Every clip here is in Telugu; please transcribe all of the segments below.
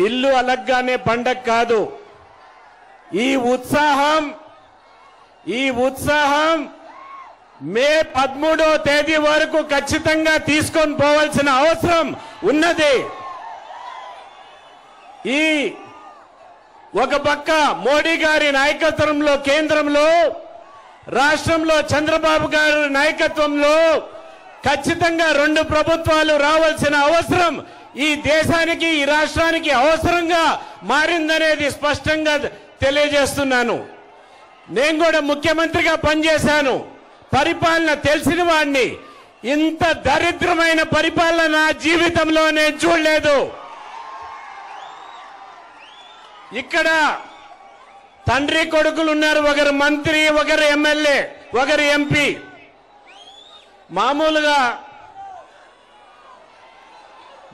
ఇల్లు అలగ్గానే పండగ కాదు. ఈ ఉత్సాహం మే 13వ తేదీ వరకు ఖచ్చితంగా తీసుకొని పోవాల్సిన అవసరం ఉన్నది. ఈ ఒక పక్క మోడీ గారి నాయకత్వంలో కేంద్రంలో, రాష్ట్రంలో చంద్రబాబు గారి నాయకత్వంలో ఖచ్చితంగా 2 ప్రభుత్వాలు రావాల్సిన అవసరం ఈ దేశానికి, ఈ రాష్ట్రానికి అవసరంగా మారిందనేది స్పష్టంగా తెలియజేస్తున్నాను. నేను కూడా ముఖ్యమంత్రిగా పనిచేశాను, పరిపాలన తెలిసిన వాడిని. ఇంత దరిద్రమైన పరిపాలన నా జీవితంలో నేను చూడలేదు. ఇక్కడ తండ్రి కొడుకులు ఉన్నారు, ఒకరు మంత్రి, ఒకరు ఎమ్మెల్యే, ఒకరు ఎంపీ.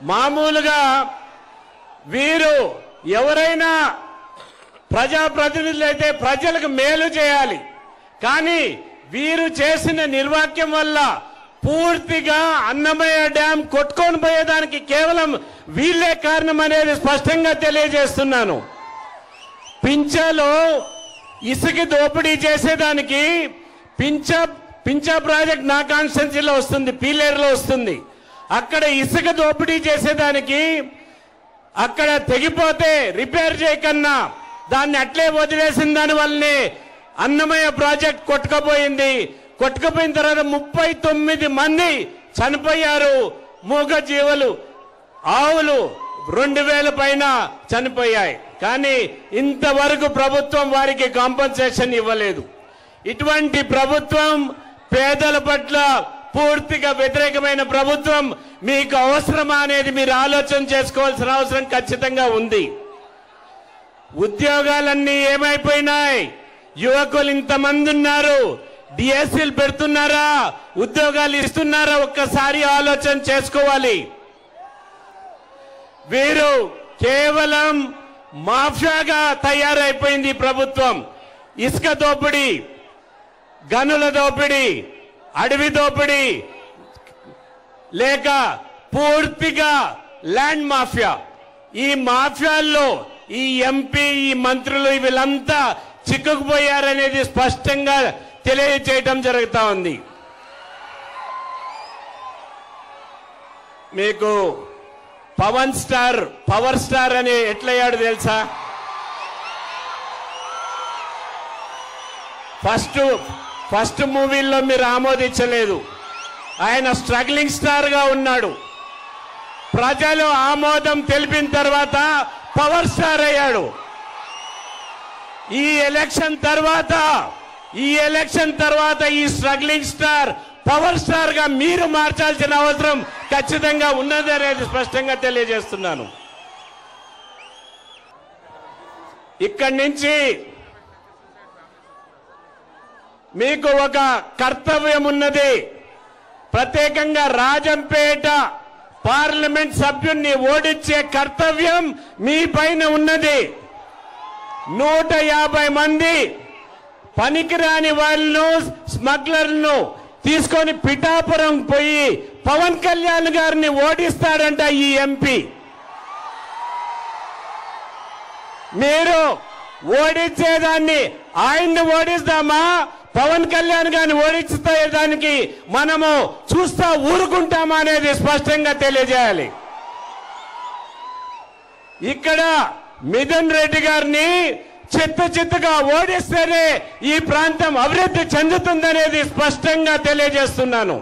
మామూలుగా వీరు ఎవరైనా ప్రజాప్రతినిధులు అయితే ప్రజలకు మేలు చేయాలి. కానీ వీరు చేసిన నిర్వాక్యం వల్ల పూర్తిగా అన్నమయ్య డ్యాం కొట్టుకొని పోయేదానికి కేవలం వీళ్ళే కారణం అనేది స్పష్టంగా తెలియజేస్తున్నాను. పింఛలో ఇసుక దోపిడీ చేసేదానికి పింఛ ప్రాజెక్ట్ నా కాన్స్టిట్యున్సీలో వస్తుంది, పీలేరులో వస్తుంది. అక్కడ ఇసుక దోపిడీ చేసేదానికి అక్కడ తెగిపోతే రిపేర్ చేయకన్నా దాన్ని అట్లే వదిలేసిన దాని వల్లనే అన్నమయ్య ప్రాజెక్ట్ కొట్టుకుపోయింది. కొట్టుకుపోయిన తర్వాత 39 మంది చనిపోయారు. మూగ జీవులు, ఆవులు 2000 పైన చనిపోయాయి. కానీ ఇంతవరకు ప్రభుత్వం వారికి కాంపన్సేషన్ ఇవ్వలేదు. ఇటువంటి ప్రభుత్వం పేదల పట్ల పూర్తిగా వ్యతిరేకమైన ప్రభుత్వం మీకు అవసరమా అనేది మీరు ఆలోచన చేసుకోవాల్సిన అవసరం ఖచ్చితంగా ఉంది. ఉద్యోగాలన్నీ ఏమైపోయినాయి? యువకులు ఇంతమంది ఉన్నారు, డిఎస్సీలు పెడుతున్నారా? ఉద్యోగాలు ఇస్తున్నారా? ఒక్కసారి ఆలోచన చేసుకోవాలి. వీరు కేవలం మాఫియాగా తయారైపోయింది ప్రభుత్వం. ఇసుక దోపిడీ, గనుల దోపిడీ, అడవి దోపిడీ, లేక పూర్తిగా ల్యాండ్ మాఫియా. ఈ మాఫియాల్లో ఈ ఎంపీ, ఈ మంత్రులు వీళ్ళంతా చిక్కుకుపోయారనేది స్పష్టంగా తెలియజేయడం జరుగుతా ఉంది. మీకు పవర్ స్టార్ అని ఎట్లయ్యాడు తెలుసా? ఫస్ట్ మూవీల్లో మీరు ఆమోదించలేదు. ఆయన స్ట్రగ్లింగ్ స్టార్ గా ఉన్నాడు. ప్రజలు ఆమోదం తెలిపిన తర్వాత పవర్ స్టార్ అయ్యాడు. ఈ ఎలక్షన్ తర్వాత ఈ స్ట్రగ్లింగ్ స్టార్ పవర్ స్టార్ గా మీరు మార్చాల్సిన అవసరం ఖచ్చితంగా ఉన్నది అనేది స్పష్టంగా తెలియజేస్తున్నాను. ఇక్కడి నుంచి మీకు ఒక కర్తవ్యం ఉన్నది. ప్రత్యేకంగా రాజంపేట పార్లమెంట్ సభ్యుణ్ణి ఓడించే కర్తవ్యం మీ పైన ఉన్నది. 150 మంది పనికిరాని వాళ్ళను, స్మగ్లర్లను తీసుకొని పిఠాపురం పోయి పవన్ కళ్యాణ్ గారిని ఓడిస్తాడంట ఈ ఎంపీ. మీరు ఓడించేదాన్ని ఆయన్ని ఓడిస్తామా, పవన్ కళ్యాణ్ గారిని ఓడించేదానికి మనము చూస్తా ఊరుకుంటామా అనేది స్పష్టంగా తెలియజేయాలి. ఇక్కడ మిథున్ రెడ్డి గారిని చిత్తగా ఓడిస్తేనే ఈ ప్రాంతం అభివృద్ధి చెందుతుందనేది స్పష్టంగా తెలియజేస్తున్నాను.